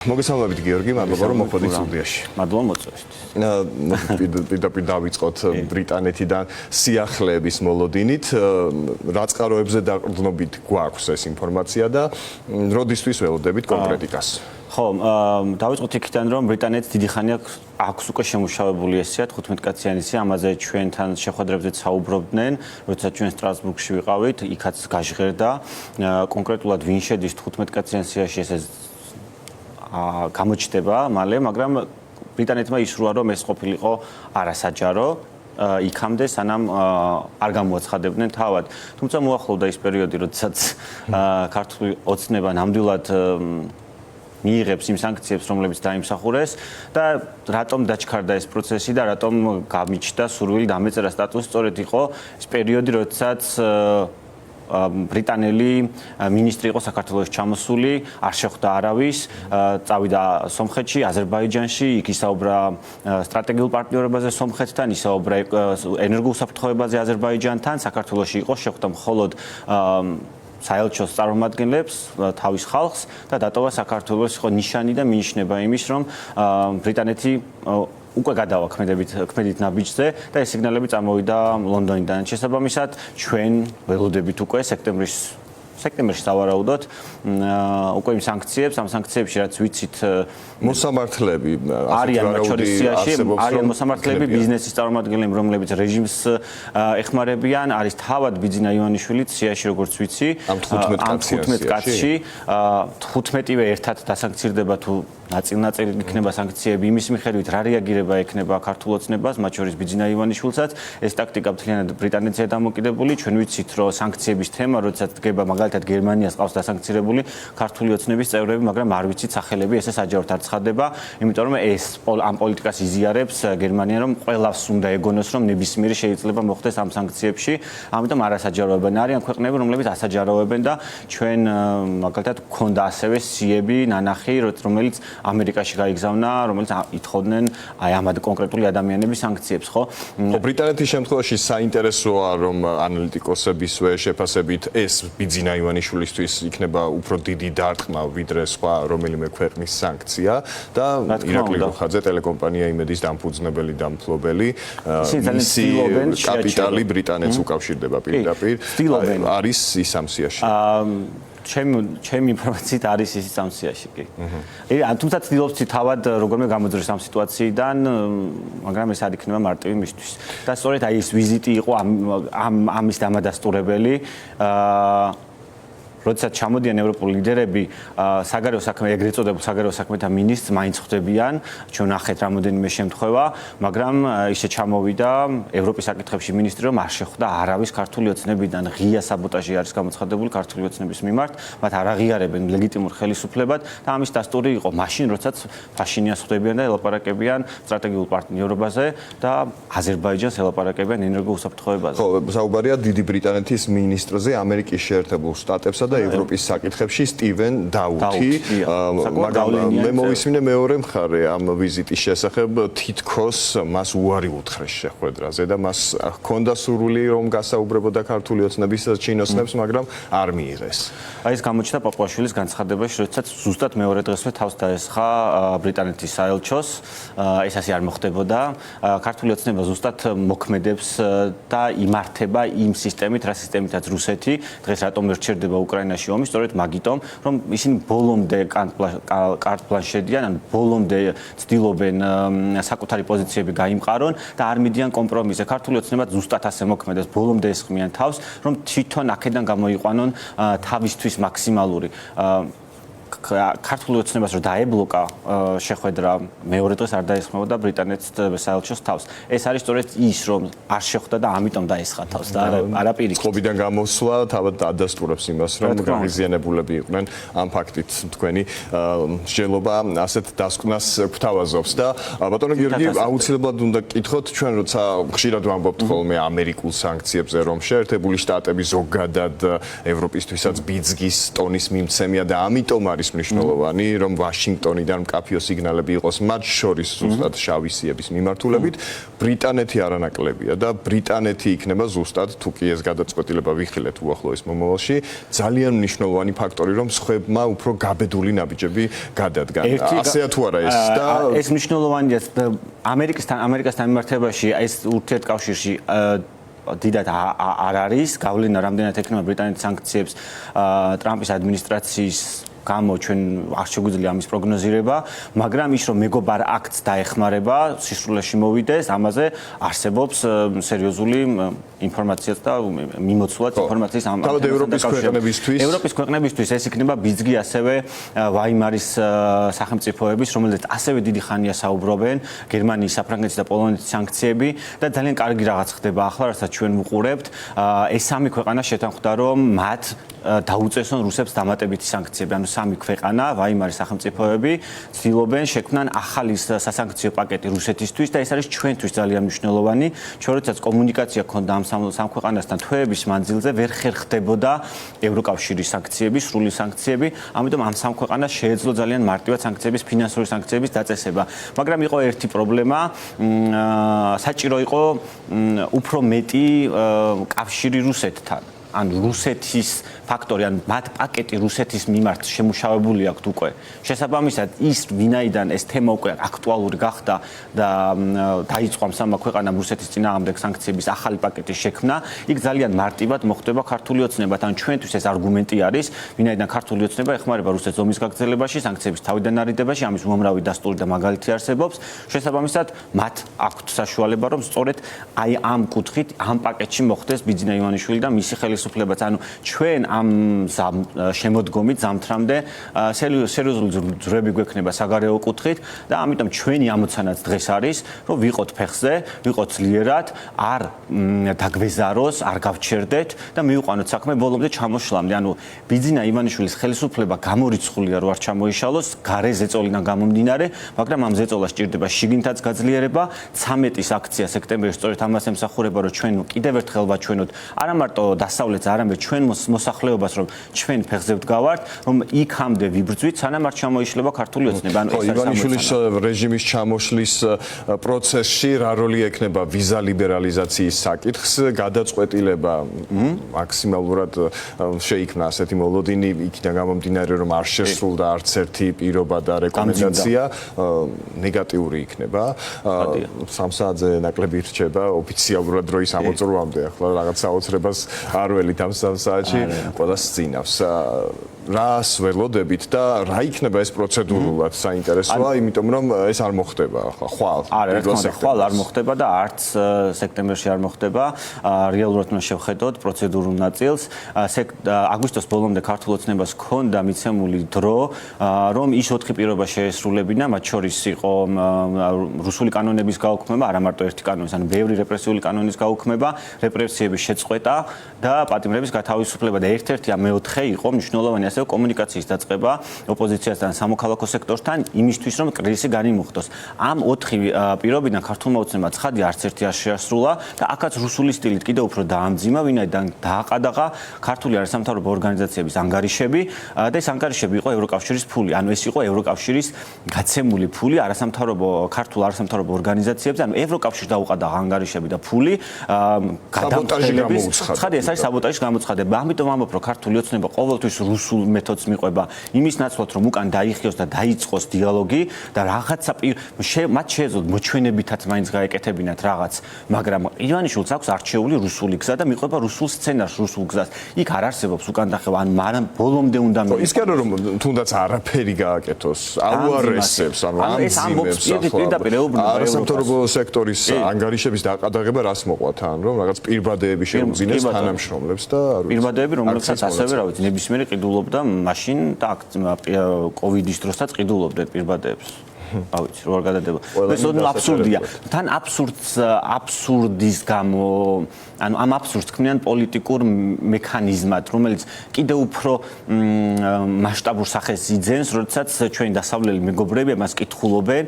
მოგესალმებით გიორგი, მადლობა რომ მოხვედით სტუდიაში. მადლობა მოწვევისთვის. პირდაპირ დავიწყოთ ბრიტანეთიდან სიახლეების მოლოდინით, რა წყაროებზე დაყრდნობით გვაქვს ეს ინფორმაცია და როდისთვის ველოდებით კონკრეტიკას? ხო, დავიწყოთ იქიდან რომ ბრიტანეთს დიდი ხანი აქვს უკვე შემუშავებული ესეა 15 კაციანი სია, ამაზე ჩვენთან შეხვედრებზეც საუბრობდნენ, როდესაც ჩვენ სტრასბურგში ვიყავით, იქაც გაჟღერდა კონკრეტულად ვინ შედის 15 კაციან სიაში ეს გამოჩნდება მალე, მაგრამ ბრიტანეთმა ისურვა რომ ეს ყოფილიყო არასაჯარო იქამდე სანამ არ გამოაცხადებდნენ თავად. თუმცა მოახლოვდა ის პერიოდი, როდესაც ქართული ოცნება ნამდვილად მიიღებს იმ სანქციებს, რომლებიც დაიმსახურეს და რატომ დაჩქარდა ეს პროცესი და რატომ გამიჩნდა სურვილი დამეწერა სტატუსი, სწორედ იყო ეს პერიოდი, როდესაც ბრიტანელი მინისტრი იყო საქართველოს ჩამოსული, არ შეხვდა არავის, წავიდა სომხეთში, აზერბაიჯანში, იქ ისაუბრა სტრატეგიულ პარტნიორობაზე სომხეთთან, ისაუბრა ენერგოუსაფრთხოებაზე აზერბაიჯანთან, საქართველოში იყო, შეხვდა მხოლოდ საელჩოს წარმომადგენლებს, თავის ხალხს და დატოვა საქართველოს იყო ნიშანი და მინიშნება იმის, რომ ბრიტანეთი უკვე გადავა ქმედით ნაბიჯზე და ეს სიგნალები წამოვიდა ლონდონიდან. შესაბამისად, ჩვენ ველოდებით უკვე სექტემბერში სავარაუდოდ უკვე იმ სანქციებს, ამ სანქციებში რაც ვიცით მოსამართლეები არიან მათ შორის სიაში, არიან მოსამართლეები, ბიზნესის წარმომადგენლები, რომლებიც რეჟიმს ეხმარებიან, არის თავად ბიძინა ივანიშვილი სიაში, როგორც ვიცი, ამ 15 კაცში 15-ვე ერთად დასანქცირდება თუ ნაწილ-ნაწილ იქნება სანქციები იმის მიხედვით, რა რეაგირება ექნება ქართულ ოცნებას, მათ შორის ბიძინა ივანიშვილსაც. ეს ტაქტიკა მთლიანად ბრიტანეთზეა დამოკიდებული. ჩვენ ვიცით, რომ სანქციების თემა, როდესაც დგება მაგალითად გერმანიას ყავს დასანქცირებული ქართული ოცნების წევრები, მაგრამ არ ვიცით სახელები, ესე საჯაროდ არ ცხადდება, იმიტომ რომ ეს ამ პოლიტიკას იზიარებს გერმანია, რომ ყველას უნდა ეგონოს, რომ ნებისმიერი შეიძლება მოხდეს ამ სანქციებში. ამიტომ არასაჯაროებენ არიან ქვეყნები, რომლებიც ასაჯაროებენ და ჩვენ მაგალითად გვქონდა ასევე სიები, ნანახი, რომელიც ამერიკაში გაიგზავნა, რომელიც ითხოვდნენ აი ამ კონკრეტული ადამიანების სანქციებს, ხო? ბრიტანეთის შემთხვევაში საინტერესოა, რომ ანალიტიკოსებისვე შეფასებით ეს ბიძინა ივანიშვილისთვის იქნება უფრო დიდი დარტყმა, ვიდრე სხვა რომელიმე ქვეყნის სანქცია და ირაკლი რუხაძე, ტელეკომპანია იმედის დამფუძნებელი და მფლობელი, მისი კაპიტალი ბრიტანეთს უკავშირდება პირდაპირ. არის ის ამ სიაში. ჩემი ინფორმაციით არის ის სამსიაში კი. თუმცა ცდილობს თავად როგორმე გამოძრეს ამ სიტუაციიდან, მაგრამ ეს არ იქნება მარტივი მისთვის. და სწორედ აი ეს ვიზიტი იყო ამის დამადასტურებელი. როდესაც ჩამოდიან ევროპული ლიდერები, საგარეო საქმე, ეგრეთ წოდებულ საგარეო საქმეთა მინისტრს მაინც ხვდებიან, ჩვენ ნახეთ რამოდენიმე შემთხვევა, მაგრამ ისე ჩამოვიდა ევროპის საკითხებში მინისტრი, რომ არ შეხვდა არავის ქართული ოცნებიდან, ღია საბოტაჟი არის გამოცხადებული ქართული ოცნების მიმართ, მათ არ აღიარებენ ლეგიტიმურ ხელისუფლებად და ამის დასტური იყო მაშინ, როდესაც ფაშინიანს ხვდებიან და ელაპარაკებიან სტრატეგიულ პარტნიორობაზე და აზერბაიჯანს ელაპარაკებიან ენერგოუსაფრთხოებაზე. ხო, საუბარია დიდი ბრიტანეთის მინისტრზე, ამერიკის შეერთებულ შტატებსა და ევროპის საკითხებში სტივენ დაუთი, მაგრამ მე მოვისმინე მეორე მხარე ამ ვიზიტის შესახებ, თითქოს მას უარი უთხრეს შეხვედრაზე და მას ჰქონდა სურვილი რომ გასაუბრებოდა ქართული ოცნების ჩინოსნებს, მაგრამ არ მიიღეს. აი ეს გამოჩნდა პაპუაშვილის განცხადებაში, როდესაც ზუსტად მეორე დღესვე თავს დაესხა ბრიტანეთის საელჩოს, ეს ასე არ მოხდებოდა. ქართული ოცნება ზუსტად მოქმედებს და იმართება იმ სისტემით, რა სისტემითაც რუსეთი დღეს რატომ ვერ ჩერდება უკრაინაში ომი, სწორედ მაგიტომ, რომ ისინი ბოლომდე კარტ ბლანშ შედიან, ან ბოლომდე ცდილობენ საკუთარი პოზიციები გაიმყარონ და არ მიდიან კომპრომისზე. ქართული ოცნება ზუსტად ასე მოქმედებს, ბოლომდე ესხმიან თავს, რომ თვითონ აქედან გამოიყვანონ თავისთვის მაქსიმალური ქართული ოცნებას რომ დაებლოკა შეხვედრა მეორე დღეს არ დაესხმებოდა ბრიტანეთის საელჩოს თავს. ეს არის სწორედ ის, რომ არ შეხვდა და ამიტომ დაესხა თავს და არა პირიქით. წყობიდან გამოსვლა თავად ადასტურებს იმას, რომ გაღიზიანებულები იყვნენ ამ ფაქტით თქვენი მსჯელობა ასეთ დასკვნას გვთავაზობს და ბატონო გიორგი, აუცილებლად უნდა გკითხოთ, ჩვენ როცა ხშირად ვამბობთ ხოლმე ამერიკულ სანქციებზე, რომ შეერთებული შტატები ზოგადად ევროპისთვისაც ბიძგის ტონის მიმცემია და ამიტომ არის მნიშვნელოვანი, რომ ვაშინგტონიდან მკაფიო სიგნალები იყოს მათ შორის ზუსტად შავი სიების მიმართულებით. ბრიტანეთი არანაკლებია და ბრიტანეთი იქნება ზუსტად თუ კი ეს გადაწყვეტილება ვიხილეთ უახლოეს მომავალში, ძალიან მნიშვნელოვანი ფაქტორი, რომ სხვებმა უფრო გაბედული ნაბიჯები გადადგან. ასეა თუ არა ეს და ეს მნიშვნელოვანია ამერიკასთან მიმართებაში ეს ურთიერთკავშირში დიდად არ არის გავლენა რამდენად ექნება ბრიტანეთის სანქციებს ტრამპის ადმინისტრაციის გამო ჩვენ არ შეგვიძლია ამის პროგნოზირება, მაგრამ ის რომ მეგობარ აქტს დაეხმარება, სისრულეში მოვიდეს, ამაზე არსებობს სერიოზული ინფორმაციაც და მიმოცულაც ინფორმაციის ამ ევროპის ქვეყნებისთვის ეს იქნება ბიძგი ასევე ვაიმარის სახელმწიფოების, რომელზეც ასევე დიდი ხანია საუბრობენ, გერმანიის, საფრანგეთის და პოლონეთის სანქციები და ძალიან კარგი რაღაც ხდება ახლა, რასაც ჩვენ ვუყურებთ. ეს სამი ქვეყანა შეთანხმდა, რომ მათ დაუწესონ რუსებს დამატებითი სანქციები, ანუ სამი ქვეყანა, ვაიმარის სახელმწიფოები, ცდილობენ შექმნან ახალი სასანქციო პაკეტი რუსეთისთვის და ეს არის ჩვენთვის ძალიან მნიშვნელოვანი. ჩვენ როდესაც კომუნიკაცია ქონდა ამ სამ ქვეყანასთან თვეების მანძილზე ვერ ხერხდებოდა ევროკავშირის სანქციები, სრული სანქციები, ამიტომ ამ სამ ქვეყანას შეეძლო ძალიან მარტივად სანქციების, ფინანსური სანქციების დაწესება. მაგრამ იყო ერთი პრობლემა, საჭირო იყო უფრო მეტი კავშირი რუსეთთან. ან რუსეთის ფაქტორი, ან მათ პაკეტი რუსეთის მიმართ შემუშავებული აქვს უკვე. შესაბამისად, ის ვინაიდან ეს თემა უკვე აქტუალური გახდა და დაიწყო ამ სამმა ქვეყანამ რუსეთის წინააღმდეგ სანქციების ახალი პაკეტის შექმნა, იქ ძალიან მარტივად მოხდება ქართული ოცნებად. ან ჩვენთვის ეს არგუმენტი არის, ვინაიდან ქართული ოცნება ეხმარება რუსეთს ომის გაგრძელებაში, სანქციების თავიდან არიდებაში, ამის უამრავი დასტური და მაგალითი არსებობს. შესაბამისად, მათ აქვთ საშუალება, რომ სწორედ აი ამ კუთხით, ამ პაკეტში მოხდეს ბიძინა ივანიშვილი და მისი ხელისუფლებაც. ანუ ჩვენ ამ შემოდგომით ზამთრამდე სერიოზული ძვრები გვექნება საგარეო კუთხით და ამიტომ ჩვენი ამოცანაც დღეს არის, რომ ვიყოთ ფეხზე, ვიყოთ ძლიერად, არ დაგვეზაროს, არ გავჩერდეთ და მივიყვანოთ საქმე ბოლომდე ჩამოშლამდე. ანუ ბიძინა ივანიშვილის ხელისუფლება გამორიცხულია, რომ არ ჩამოიშალოს, გარე ზეწოლიდან გამომდინარე, მაგრამ ამ ზეწოლას ჭირდება შიგნითაც გაძლიერება. 13-ის აქცია სექტემბერში სწორედ ამას ემსახურება, რომ ჩვენ კიდევ ერთხელ ვაჩვენოთ არა მარტო დასავლეთს, არამედ ჩვენ მოსახლეობას, რომ ჩვენ ფეხზე ვდგავართ, რომ იქამდე ვიბრძვით, სანამ არ ჩამოიშლება ქართული ოცნება. ანუ ეს ივანიშვილის რეჟიმის ჩამოშლის პროცესში რა როლი ექნება ვიზა ლიბერალიზაციის საკითხს, გადაწყვეტილება მაქსიმალურად შეიქმნა ასეთი მოლოდინი, იქიდან გამომდინარე, რომ არ შესრულდა არც ერთი პირობა და რეკომენდაცია, ნეგატიური იქნება. 3 საათზე ნაკლები რჩება ოფიციალურად დროის ამოწურვამდე, ახლა რაღაც საოცრებას არ ველით ამ 3 საათში ყველას წინავს. რას ველოდებით და რა იქნება ეს პროცედურულად საინტერესოა, იმიტომ რომ ეს არ მოხდება ხვალ. ხვალ არ მოხდება და არც სექტემბერში არ მოხდება. რეალურად უნდა შევხედოთ პროცედურულ ნაწილს. აგვისტოს ბოლომდე ქართულ ოცნებას ჰქონდა მიცემული დრო, რომ ის 4 პირობა შეესრულებინა, მათ შორის იყო რუსული კანონების გაუქმება, არა მარტო ერთი კანონის, ანუ ბევრი რეპრესიული კანონის გაუქმება, რეპრესიების შეწყვეტა და პატიმრების გათავისუფლება და ერთ-ერთი მეოთხე იყო მნიშვნელოვანი ასევე კომუნიკაციის დაწყება ოპოზიციასთან, სამოქალაქო სექტორთან იმისთვის, რომ კრიზისი განიმუხტოს. ამ 4 პირობიდან ქართულმა ოცნებამ ცხადი არც ერთი არ შეასრულა და აქაც რუსული სტილით კიდევ უფრო დაამძიმა, ვინაიდან დააყადაღა ქართული არასამთავრობო ორგანიზაციების ანგარიშები და ეს ანგარიშები იყო ევროკავშირის ფული. ანუ ეს იყო ევროკავშირის გაცემული ფული ქართულ არასამთავრობო ორგანიზაციებზე, ანუ ევროკავშირს დაუყადაღა ანგარიშები და ფული გადამხდელების ცხადი ეს არის საბოტაჟის გამოცხადება. ამიტომ ამბობ, რომ ქართული ოცნება ყოველთვის რუსულ მეთოდს მიყვება იმის ნაცვლად, რომ უკან დაიხიოს და დაიწყოს დიალოგი და რაღაცა მათ შეეძლოთ მოჩვენებითაც მაინც გაეკეთებინათ რაღაც, მაგრამ ივანიშვილს აქვს არჩეული რუსული გზა და მიყვება რუსულ სცენარს, რუსულ გზას. იქ არ არსებობს უკან დახევა, ანუ მაგრამ ბოლომდე უნდა მიყვება. ის კი არა, რომ თუნდაც არაფერი გააკეთოს, აუარესებს, ანუ ამძიმებს არასამთავრობო სექტორის ანგარიშების დაყადაღება რას მოყვათ, ან რომ რაღაც პირბადეები შეუძინეს თანამშრომლებს და პირბადეები, რომლებსაც ასევე რა ვიცი, ნებისმიერი ყიდულობდა მაშინ და კოვიდის დროსაც ყიდულობდნენ პირბადეებს. რა ვიცი, როგორ გადადება. ეს აბსურდია. თან აბსურდის გამო, ანუ ამ აბსურდს ქმნიან პოლიტიკურ მექანიზმად, რომელიც კიდევ უფრო მასშტაბურ სახეს იძენს, როდესაც ჩვენი დასავლელი მეგობრები მას კითხულობენ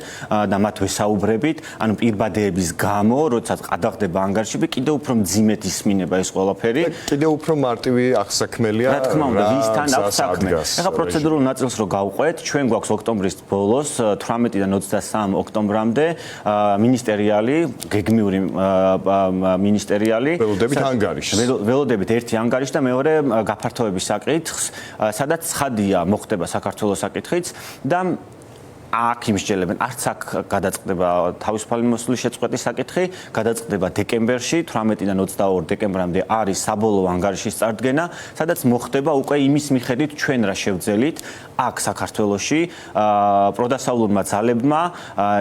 და მათ ვესაუბრებით, ანუ პირბადეების გამო, როდესაც ყადაღდება ანგარიშები, კიდევ უფრო მძიმედ ისმინება ეს ყველაფერი. კიდევ უფრო მარტივი აღსაქმელია. რა თქმა უნდა, ვისთან აქვს საქმე. ეხლა პროცედურულ ნაწილს რო გავყვეთ, ჩვენ გვაქვს ოქტომბრის ბოლოს 18-დან 23 ოქტომბრამდე მინისტერიალი, გეგმიური მინისტერიალი ველოდებით ანგარიშს. ველოდებით ერთი ანგარიში და მეორე გაფართოების საკითხს, სადაც ცხადია მოხდება საქართველოს საკითხიც და აქ იმსჯელებენ, არც აქ გადაწყდება თავისუფალი მოსulis შეწყვეტის საკითხი, გადაწყდება დეკემბერში, 18-დან 22 დეკემბრამდე არის საბოლოო ანგარიშის წარდგენა, სადაც მოხდება უკვე იმის მიხედვით ჩვენ რა შევძელით აქ საქართველოში პროდასავლურმა ძალებმა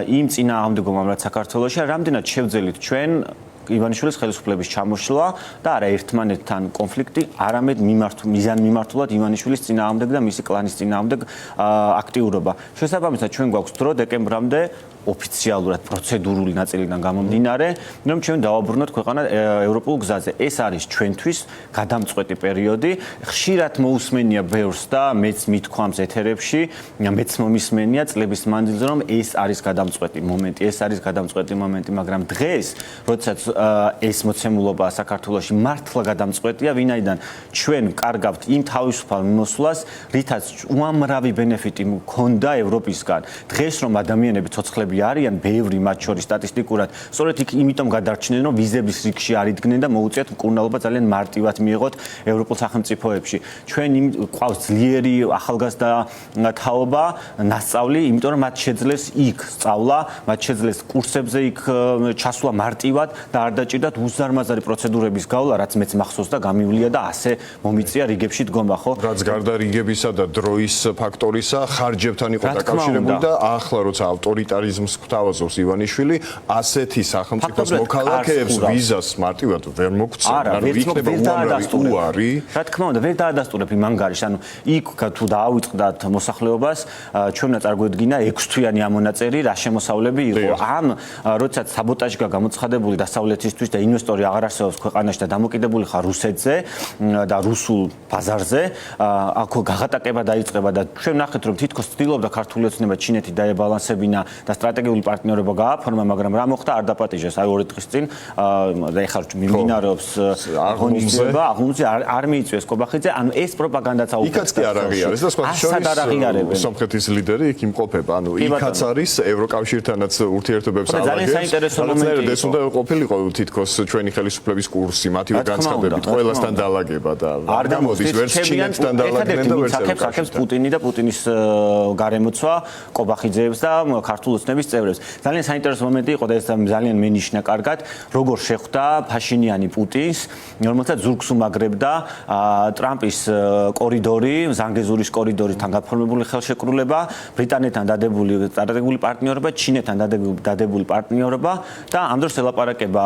იმ წინააღმდეგობამ რაც საქართველოში რამდენად შევძელით ჩვენ ივანიშვილის ხელისუფლების ჩამოშლა და არა ერთმანეთთან კონფლიქტი, არამედ მიზანმიმართულად ივანიშვილის წინააღმდეგ და მისი კლანის წინააღმდეგ აქტიურობა. შესაბამისად, ჩვენ გვაქვს დრო დეკემბრამდე ოფიციალურად პროცედურული ნაწილიდან გამომდინარე, რომ ჩვენ დავაბრუნოთ ქვეყანა ევროპულ გზაზე. ეს არის ჩვენთვის გადამწყვეტი პერიოდი. ხშირად მოусმენია ბევრს და მეც მithქვამს ეთერებში, მეც მომისმენია წლების მანძილზე, რომ ეს არის გადამწყვეტი მომენტი, მაგრამ დღეს, როდესაც ეს მოცემულობა საქართველოში მართლა გადამწყვეტია, ვინაიდან ჩვენ კარგავთ იმ თავისუფალ მოსვლას, რითაც უამრავი ბენეფიტი მქონდა ევროპისგან. დღეს რომ ადამიანები ცოცხლები არიან, ბევრი მათ შორის სტატისტიკურად, სწორედ იქ იმიტომ გადარჩნენ, რომ ვიზების რიგში არ იდგნენ და მოუწიათ მკურნალობა ძალიან მარტივად მიიღოთ ევროპულ სახელმწიფოებში. ჩვენ ყავს ძლიერი ახალგაზრდა თაობა, ნასწავლი, იმიტომ რომ მათ შეძლეს იქ სწავლა, მათ შეძლეს კურსებზე იქ ჩასვლა მარტივად და არ დაჭირდათ უზარმაზარი პროცედურების გავლა, რაც მეც მახსოვს და გამივლია და ასე მომიწია რიგებში დგომა, ხო? რაც გარდა რიგებისა და დროის ფაქტორისა, ხარჯებთან იყო დაკავშირებული და ახლა როცა ავტორიტარიზმს გვთავაზობს ივანიშვილი, ასეთი სახელმწიფოს მოქალაქეებს ვიზას მარტივად ვერ მოგცემ, ანუ იქნება უამრავი უარი. რა თქმა უნდა, ვერ დაადასტურებ იმ ანგარიშს, ანუ იქ თუ დაავიწყდათ მოსახლეობას, ჩვენ უნდა წარგვედგინა 6 თვიანი ამონაწერი, რა შემოსავლები იყო. ამ როდესაც საბოტაჟი გამოცხადებული დასავლეთისთვის და ინვესტორი აღარ არსებობს ქვეყანაში და დამოკიდებული ხარ რუსეთზე და რუსულ ბაზარზე, აქ გაღატაკება დაიწყება და ჩვენ ნახეთ რომ თითქოს ცდილობდა ქართული ოცნება ჩინეთი დაებალანსებინა და სტრატეგიული პარტნიორობა გააფორმა, მაგრამ რა მოხდა არ დაპატიჟეს. აი 2 დღის წინ და ეხლა მიმდინარეობს აღონიშნება, არ მიიწვიეს კობახიძე, ანუ ეს პროპაგანდაც აუქცია. იქაც კი არ აღიარეს და სხვა შორის სომხეთის ლიდერი იქ იმყოფება, ანუ იქაც არის ევროკავშირთანაც ურთიერთობებს ალაგებს. ძალიან საინტერესო მომენტია. ეს უნდა ყოფილიყო თითქოს ჩვენი ხელისუფლების კურსი, მათივე განცხადებით, ყველასთან დალაგება და არ გამოდის ვერც ჩინეთთან დალაგდნენ და ვერც ევროკავშირთან. პუტინი და პუტინის გარემოცვა კობახიძეებს და ქართულ ოცნების წევრებს. ძალიან საინტერესო მომენტი იყო და ეს ძალიან მენიშნა კარგად, როგორ შეხვდა ფაშინიანი პუტინს, რომელსაც ზურგს უმაგრებდა ტრამპის კორიდორი, ზანგეზურის კორიდორიდან გაფორმებული ხელშეკრულება, ბრიტანეთთან დადებული სტრატეგიული პარტნიორობა, ჩინეთთან დადებული პარტნიორობა და ამ დროს ელაპარაკება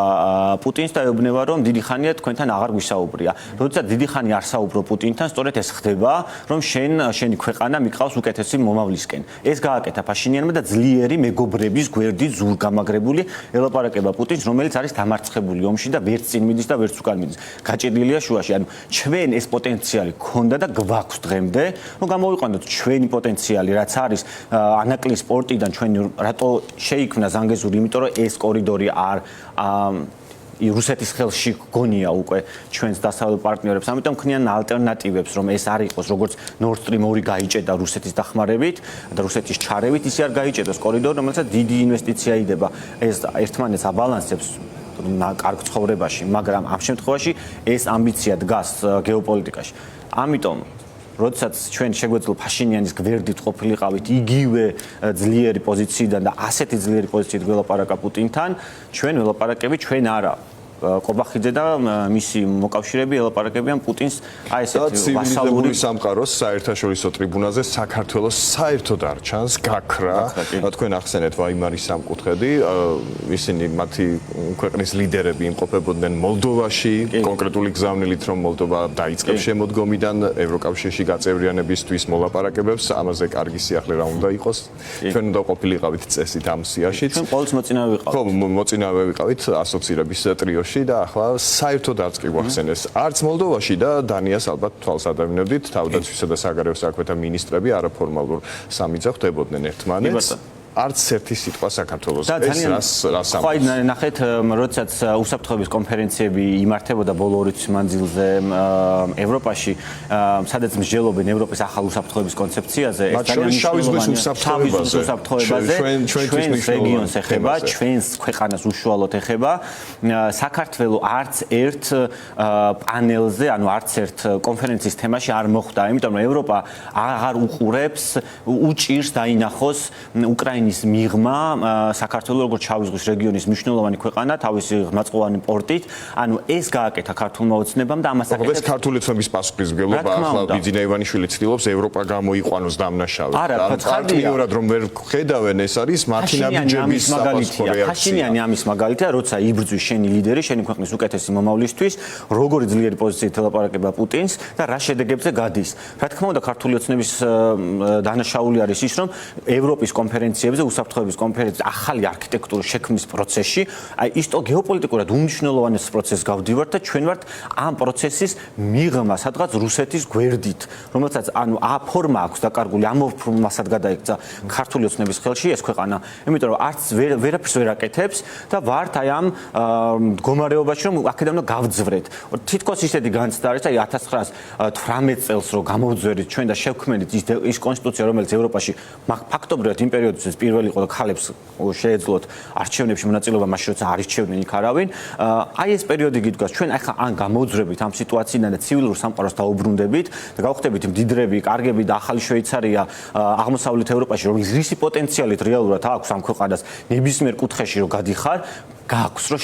პუტინს და ეუბნება, რომ დიდი ხანია თქვენთან აღარ გვისაუბრია. როდესაც დიდი ხანი არ საუბრო პუტინთან, სწორედ ეს ხდება, რომ შენი ქვეყანა მიყავს უკეთესი მომავლისკენ. ეს გააკეთა ფაშინიანმა და ძლიერი მეგობრების გვერდით ზურგამაგრებული ელაპარაკება პუტინს, რომელიც არის დამარცხებული ომში და ვერც წინ მიდის და ვერც უკან მიდის. გაჭედილია შუაში. ანუ ჩვენ ეს პოტენციალი ქონდა და გვაქვს დღემდე, რომ გამოვიყვანოთ ჩვენი პოტენციალი, რაც არის ანაკლის პორტიდან ჩვენი რატო შეიქმნა ზანგეზური, იმიტომ რომ ეს კორიდორი არ რუსეთის ხელში გონია უკვე ჩვენს დასავლელ პარტნიორებს, ამიტომ ქნიან ალტერნატივებს, რომ ეს არ იყოს როგორც Nord Stream 2 გაიჭედა რუსეთის დახმარებით და რუსეთის ჩარევით, ისე არ გაიჭედოს კორიდორი, რომელსაც დიდი ინვესტიცია იდება. ეს ერთმანეთს აბალანსებს კარგ ცხოვრებაში, მაგრამ ამ შემთხვევაში ეს ამბიცია დგას გეოპოლიტიკაში. ამიტომ როდესაც ჩვენ შეგვეძლო ფაშინიანის გვერდით ყოფილიყავით იგივე ძლიერი პოზიციიდან და ასეთი ძლიერი პოზიციით ველაპარაკა პუტინთან, ჩვენ ველაპარაკები ჩვენ არა. ყობახიძე და მისი მოკავშირეები ელაპარაკებიან პუტინს აი ესეთი ვასალური სამყაროს საერთაშორისო ტრიბუნაზე საქართველოს საერთოდ არ ჩანს გაქრა. თქვენ ახსენეთ ვაიმარის სამკუთხედი, ისინი მათი ქვეყნის ლიდერები იმყოფებოდნენ მოლდოვაში, კონკრეტული გზავნილით რომ მოლდოვა დაიწყებს შემოდგომიდან ევროკავშირში გაწევრიანებისთვის მოლაპარაკებებს, ამაზე კარგი სიახლე რა უნდა იყოს. ჩვენ უნდა ყოფილიყავით წესით ამ სიაშიც. ჩვენ ყოველთვის მოწინავე ვიყავით. ხო, მოწინავე ვიყავით ასოცირების ტრიოში და ახლა საერთოდ არც კი გვახსენეს. არც მოლდოვაში და დანიას ალბათ თვალს ადევნებდით, თავდაცვისა და საგარეო საქმეთა მინისტრები არაფორმალურ სამიძა ხვდებოდნენ ერთმანეთს. არც ერთი სიტყვა საქართველოს ეს რას ხო, ნახეთ, როდესაც უსაფრთხოების კონფერენციები იმართებოდა ბოლო 2 თვის მანძილზე ევროპაში, სადაც მსჯელობენ ევროპის ახალ უსაფრთხოების კონცეფციაზე, ეს ძალიან შავი ზღვის უსაფრთხოებაზე, ჩვენს რეგიონს ეხება, ჩვენს ქვეყანას უშუალოდ ეხება. საქართველოს არც ერთ პანელზე, ანუ არც ერთ კონფერენციის თემაში არ მოხვდა, იმიტომ რომ ევროპა აღარ უყურებს, უჭირს დაინახოს უკრაინის მიღმა საქართველოს როგორც შავი ზღვის რეგიონის მნიშვნელოვანი ქვეყანა თავისი ღრმაწყლოვანი პორტით, ანუ ეს გააკეთა ქართულმა ოცნებამ და ამას აკეთებს ქართული ოცნების პასუხისმგებლობა. ახლა ბიძინა ივანიშვილი ცდილობს ევროპა გამოიყვანოს დამნაშავედ. პარტნიორად რომ ვერ ხედავენ, ეს არის მათი ნაბიჯების საფასურო რეაქცია. ფაშინიანი ამის მაგალითია, როცა იბრძვის შენი ლიდერი, შენი ქვეყნის უკეთესი მომავლისთვის, როგორი ძლიერი პოზიციით ელაპარაკება პუტინს და რა შედეგებზე გადის. რა თქმა უნდა, ქართული ოცნების დანაშაული არის ის, რომ ევროპის კონფერენციებზე უსაფრთხოების კონფერენციის ახალი არქიტექტურის შექმნის პროცესში, აი ისტო გეოპოლიტიკურად უმნიშვნელოვანეს პროცესს გავდივართ და ჩვენ ვართ ამ პროცესის მიღმა, სადღაც რუსეთის გვერდით, რომელსაც ანუ ფორმა აქვს დაკარგული, ამ ფორმასად გადაიქცა ქართული ოცნების ხელში ეს ქვეყანა, იმიტომ რომ არც ვერაფერს ვერ აკეთებს და ვართ აი ამ მდგომარეობაში, რომ აქედან უნდა გავძვრეთ. თითქოს ისეთი განცდა არის, აი 1918 წელს რო გამოვძვერით ჩვენ და შევქმნით ის კონსტიტუცია, რომელიც ევროპაში ფაქტობრივად იმ პერიოდისთვის პირველი იყო და ქალებს შეეძლოთ არჩევნებში მონაწილეობა, მაშინ როცა არჩევდნენ იქ არავინ. აი ეს პერიოდი გიდგას, ჩვენ ახლა ან გამოძვრებით ამ სიტუაციიდან და ცივილურ სამყაროს დაუბრუნდებით და გავხდებით მდიდრები, კარგები და ახალი შვეიცარია აღმოსავლეთ ევროპაში, რომელიც რისი პოტენციალით რეალურად აქვს ამ ქვეყანას ნებისმიერ კუთხეში რომ გადიხარ, გააქვს რომ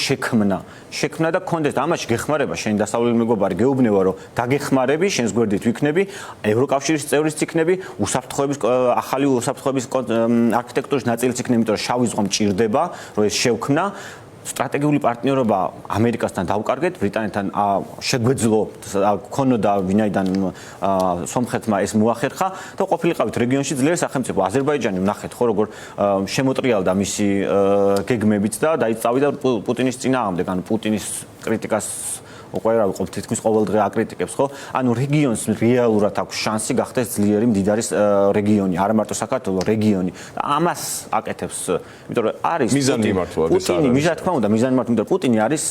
შექმნა და კონდეს და ამაში გეხმარება შენი დასავლელი მეგობარი გეუბნება რომ დაგეხმარები, შენს გვერდით ვიქნები, ევროკავშირის წევრიც იქნები, ახალი უსაფრთხოების არქიტექტურის ნაწილიც იქნები, იმიტომ რომ შავი ზღვა მჭირდება, რომ ეს შევქმნა. სტრატეგიული პარტნიორობა ამერიკასთან დავკარგეთ, ბრიტანეთთან შეგვეძლო ქონოდა ვინაიდან სომხეთმა ეს მოახერხა და ყოფილიყავით რეგიონში ძლიერი სახელმწიფო. აზერბაიჯანი ვნახეთ ხო როგორ შემოტრიალდა მისი გეგმებით და დაიწავიდა პუტინის წინააღმდეგ, ანუ პუტინის კრიტიკას უკვე რა ვიყო თითქმის ყოველ დღე აკრიტიკებს ხო? ანუ რეგიონს რეალურად აქვს შანსი გახდეს ძლიერი მდიდარი რეგიონი, არა მარტო საქართველოს რეგიონი. და ამას აკეთებს, იმიტომ რომ არის პუტინი, მიზანი თქმა უნდა, მიზანი მარტო, იმიტომ რომ პუტინი არის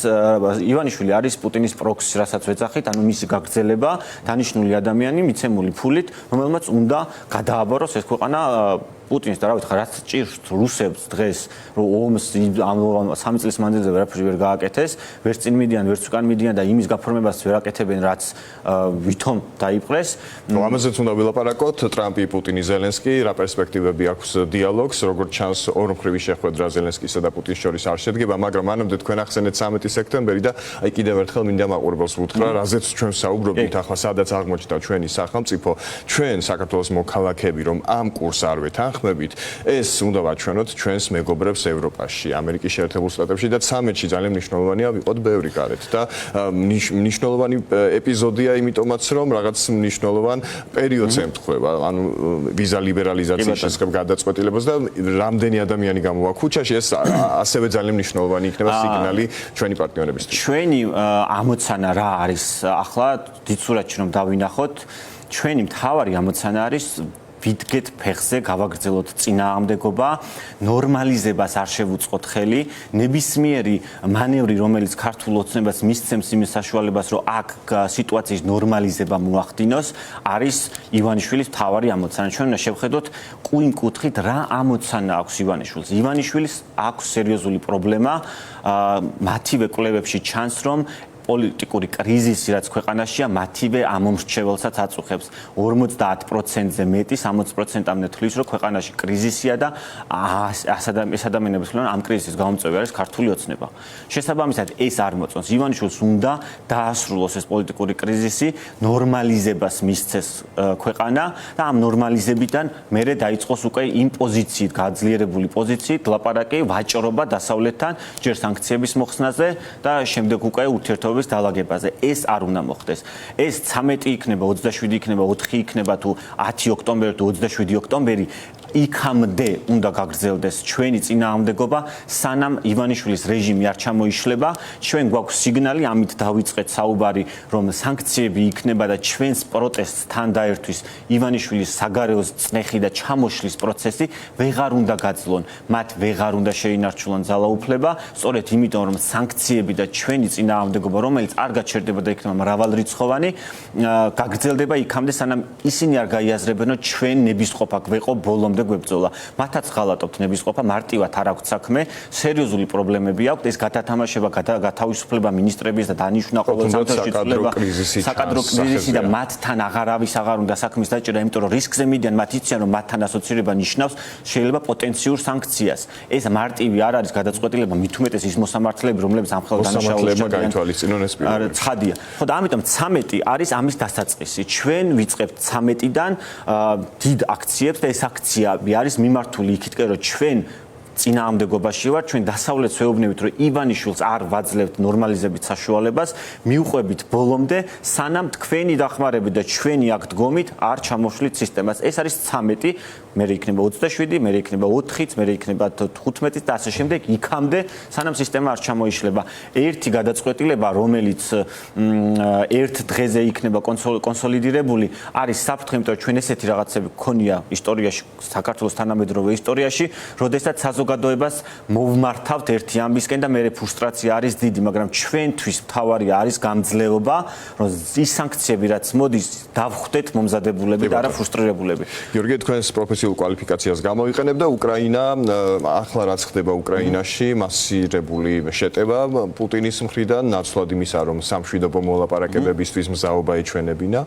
ივანიშვილი არის პუტინის პროქსი, რასაც ვეძახით, ანუ მისი გაგრძელება, დანიშნული ადამიანი, მიცემული ფულით, რომელმაც უნდა გადააბაროს ეს ქვეყანა პუტინს და რა ვიცი, რაც ჭირს რუსებს დღეს, რომ ომს ამ 3 წლის მანძილზე ვერაფერი ვერ გააკეთეს, ვერც წინ მიდიან, ვერც უკან მიდიან და იმის გაფორმებას ვერ აკეთებენ, რაც ვითომ დაიპყრეს. ამაზეც უნდა ვილაპარაკოთ, ტრამპი, პუტინი, ზელენსკი, რა პერსპექტივები აქვს დიალოგს, როგორც ჩანს ორმხრივი შეხვედრა ზელენსკისა და პუტინის შორის არ შედგება, მაგრამ მანამდე თქვენ ახსენეთ 13 სექტემბერი და აი კიდევ ერთხელ მინდა მაყურებელს ვუთხრა, რაზეც ჩვენ საუბრობთ ახლა, სადაც აღმოჩნდა ჩვენი სახელმწიფო, ჩვენ საქართველოს მოქალაქეები, რომ ამ კურსს არ ვეთანხმებით, ეს უნდა ვაჩვენოთ ჩვენს მეგობრებს ევროპაში, ამერიკის შეერთებულ შტატებში და ცამეტში ძალიან მნიშვნელოვანია ვიყოთ ბევრი გარეთ და მნიშვნელოვანი ეპიზოდია იმიტომაც რომ რაღაც მნიშვნელოვან პერიოდს ემთხვევა, ანუ ვიზა ლიბერალიზაციის შესახებ გადაწყვეტილებას და რამდენი ადამიანი გამოვა ქუჩაში, ეს ასევე ძალიან მნიშვნელოვანი იქნება სიგნალი ჩვენი პარტნიორებისთვის. ჩვენი ამოცანა რა არის? ახლა დიდ სურათში რომ დავინახოთ, ჩვენი მთავარი ამოცანა არის ვიდგეთ ფეხზე, გავაგრძელოთ წინააღმდეგობა, ნორმალიზებას არ შევუწყოთ ხელი, ნებისმიერი მანევრი, რომელიც ქართულ ოცნებას მისცემს იმის საშუალებას, რომ აქ სიტუაციის ნორმალიზება მოახდინოს, არის ივანიშვილის მთავარი ამოცანა. ჩვენ უნდა შევხედოთ ყუიმ კუთხით რა ამოცანა აქვს ივანიშვილს. ივანიშვილის აქვს სერიოზული პრობლემა, მათივე კვლევებში ჩანს, რომ პოლიტიკური კრიზისი, რაც ქვეყანაშია, მათივე ამომრჩეველსაც აწუხებს. 50%-ზე მეტი, 60%-მდე თვლის, რომ ქვეყანაში კრიზისია და ეს ადამიანების ხლიან ამ კრიზისის გამომწვევი არის ქართული ოცნება. შესაბამისად, ეს არ მოწონს. ივანიშვილს უნდა დაასრულოს ეს პოლიტიკური კრიზისი, ნორმალიზებას მისცეს ქვეყანა და ამ ნორმალიზებიდან მერე დაიწყოს უკვე იმ პოზიციით, გაძლიერებული პოზიციით ლაპარაკი, ვაჭრობა დასავლეთთან, ჯერ სანქციების მოხსნაზე და შემდეგ უკვე ურთიერთობების დაალაგებაზე. ეს არ უნდა მოხდეს. ეს 13 იქნება, 27 იქნება, 4 იქნება თუ 10 ოქტომბერი თუ 27 ოქტომბერი იქამდე უნდა გაგრძელდეს ჩვენი წინააღმდეგობა, სანამ ივანიშვილის რეჟიმი არ ჩამოიშლება. ჩვენ გვაქვს სიგნალი, ამით დავიწყეთ საუბარი, რომ სანქციები იქნება და ჩვენს პროტესტს თან დაერთვის ივანიშვილის საგარეო წნეხი და ჩამოშლის პროცესი ვეღარ უნდა გაძლონ. მათ ვეღარ უნდა შეინარჩუნონ ძალაუფლება, სწორედ იმიტომ, რომ სანქციები და ჩვენი წინააღმდეგობა, რომელიც არ გაჩერდება და იქნება მრავალრიცხოვანი, გაგრძელდება იქამდე, სანამ ისინი არ გაიაზრებენ, რომ ჩვენ ნებისყოფა გვეყო ბოლომდე გვებრძოლა. მათაც ღალატობთ ნებისყოფა, მარტივად არ აქვთ საქმე, სერიოზული პრობლემები აქვთ, ეს გადათამაშება, გათავისუფლება მინისტრების და დანიშვნა ყოველ სამთოში ცვლილება საკადრო კრიზისი და მათთან აღარავის აღარ უნდა საქმის დაჭერა, იმიტომ რომ რისკზე მიდიან, მათ იციან, რომ მათთან ასოცირება ნიშნავს შეიძლება პოტენციურ სანქციას. ეს მარტივი არ არის გადაწყვეტილება, მით უმეტეს ის მოსამართლეები, რომლებიც ამ ხელს მოსამართლეებმა გაითვალისწინონ ეს პირობები. ცხადია. ხო და ამიტომ 13 არის ამის დასაწყისი. ჩვენ ვიწყებთ 13-დან დიდ აქციებს და ეს აქცია არის მიმართული იქითკენ, რომ ჩვენ წინააღმდეგობაში ვარ, ჩვენ დასავლეთს ვეუბნებით, რომ ივანიშვილს არ ვაძლევთ ნორმალიზებით საშუალებას, მივყვებით ბოლომდე, სანამ თქვენი დახმარებით და ჩვენი აქ დგომით არ ჩამოშლით სისტემას. ეს არის 13, მერე იქნება 27, მერე იქნება 4-იც, მერე იქნება 15-იც და ასე შემდეგ, იქამდე, სანამ სისტემა არ ჩამოიშლება. ერთი გადაწყვეტილება, რომელიც ერთ დღეზე იქნება კონსოლიდირებული, არის საფრთხე, იმიტომ რომ ჩვენ ესეთი რაღაცები გქონია ისტორიაში, საქართველოს თანამედროვე ისტორიაში, როდესაც საზოგადოებას მოვმართავთ ერთი ამბისკენ და მერე ფრუსტრაცია არის დიდი, მაგრამ ჩვენთვის მთავარი არის გამძლეობა, რომ ის სანქციები, რაც მოდის, დავხვდეთ მომზადებულები და არა ფრუსტრირებულები. გიორგი, თქვენს პროფესიულ კვალიფიკაციას გამოიყენებ და უკრაინა, ახლა რაც ხდება უკრაინაში, მასირებული შეტევა პუტინის მხრიდან, ნაცვლად იმისა, რომ სამშვიდობო მოლაპარაკებებისთვის მზაობა ეჩვენებინა.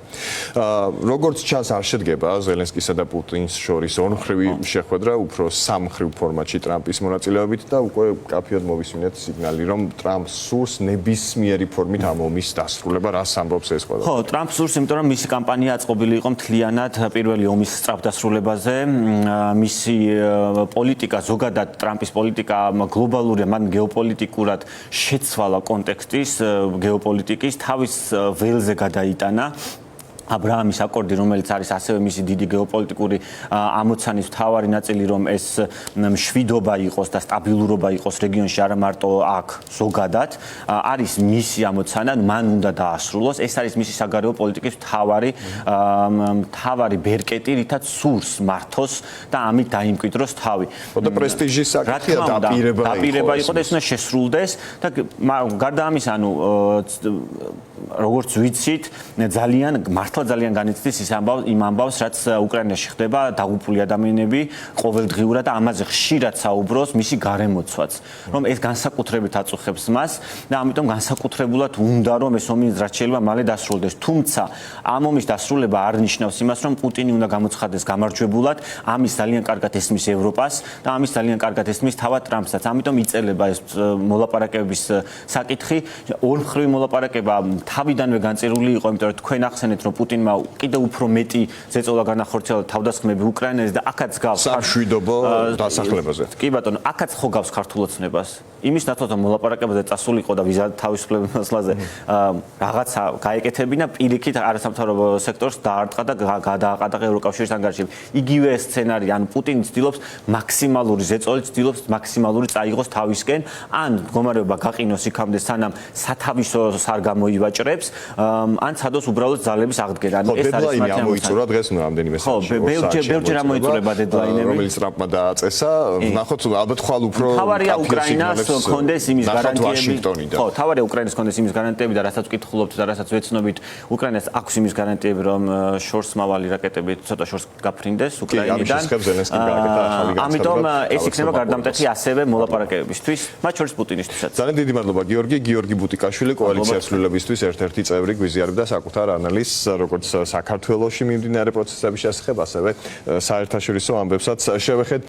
როგორც ჩანს, არ შედგება ზელენსკისა და პუტინს შორის ორმხრივი შეხვედრა, უფრო სამმხრივ ფორმატში ტრამპის მონაწილეობით და უკვე კაფეოდ მოვისმინეთ სიგნალი, რომ ტრამპს სურს ნებისმიერი ფორმით ამ ომის დასრულება, რას ამბობს ეს ყველა. ხო, ტრამპს სურს, იმიტომ რომ მისი კამპანია აწყობილი იყო მთლიანად პირველი ომის სწრაფდასრულებაზე. მისი პოლიტიკა, ზოგადად ტრამპის პოლიტიკა გლობალურია, მან გეოპოლიტიკურად შეცვალა კონტექსტის გეოპოლიტიკის, თავის ველზე გადაიტანა. აბრაამის აკორდი, რომელიც არის ასევე მისი დიდი გეოპოლიტიკური ამოცანის მთავარი ნაწილი, რომ ეს მშვიდობა იყოს და სტაბილურობა იყოს რეგიონში, არა მარტო აქ ზოგადად, არის მისი ამოცანა, მან უნდა დაასრულოს. ეს არის მისი საგარეო პოლიტიკის მთავარი ბერკეტი, რითაც სურს მართოს და ამით დაიმკვიდროს თავი. და პრესტიჟის საკითხია, დაპირება იყო და ეს უნდა შესრულდეს და გარდა ამისა, როგორც ვიცით, ძალიან განიცდის იმ ამბავს, რაც უკრაინაში ხდება, დაღუპული ადამიანები ყოველდღიურად და ამაზე ხშირად საუბრობს მისი გარემოცვაც, რომ ეს განსაკუთრებით აწუხებს მას და ამიტომ განსაკუთრებულად უნდა რომ ეს ომი რაც შეიძლება მალე დასრულდეს. თუმცა ამ ომის დასრულება არ ნიშნავს იმას, რომ პუტინი უნდა გამოცხადდეს გამარჯვებულად, ამის ძალიან კარგად ესმის ევროპას და ამის ძალიან კარგად ესმის თავად ტრამპსაც. ამიტომ იწელება ეს მოლაპარაკებების საკითხი, ორმხრივი მოლაპარაკება თავიდანვე განწირული იყო, იმიტომ რომ თქვენ ახსენეთ, რომ პუტინმა კიდევ უფრო მეტი ზეწოლა განახორციელა თავდასხმები უკრაინაზე და აქაც გავს სამშვიდობო დასახლებაზე. კი ბატონო, აქაც ხო გავს ქართულ ოცნებას. იმის ნაცვლად რომ მოლაპარაკებაზე წასულიყო და ვიზა თავისუფლების მასალაზე რაღაცა გაეკეთებინა, პირიქით არასამთავრობო სექტორს დაარტყა და გადააყადა ევროკავშირის ანგარიშები. იგივე სცენარი, ან პუტინი ცდილობს მაქსიმალური ზეწოლით, ცდილობს მაქსიმალური წაიღოს თავისკენ, ან მდგომარეობა გაყინოს იქამდე, სანამ სათავისოს არ გამოივაჭროს. ვაჭრებს, ან ცადოს უბრალოდ ძალების აღდგენა. ანუ ეს არის მათი ამოიწურა დღეს რამდენიმე საათში. ბევრჯერ ამოიწურება დედლაინები. რომელიც ტრამპმა დააწესა, ნახოთ ალბათ ხვალ უფრო თავარია უკრაინას კონდეს იმის გარანტიები. ვაშინგტონიდან. ხო, თავარია უკრაინის კონდეს იმის გარანტიები და რასაც ვკითხულობთ და რასაც ვეცნობით, უკრაინას აქვს იმის გარანტიები, რომ შორს მავალი რაკეტები ცოტა შორს გაფრინდეს უკრაინიდან. ამიტომ ეს იქნება გარდამტეხი ასევე მოლაპარაკებებისთვის, მათ შორის პუტინისთვისაც. ძალიან დიდი მადლობა გიორგი ბუტიკაშვილი, კოალიცია ცვლილებისთვის ერთ-ერთი წევრი გვიზიარებდა საკუთარ ანალიზს, როგორც საქართველოში მიმდინარე პროცესების შესახებ, ასევე საერთაშორისო ამბებსაც შევეხეთ.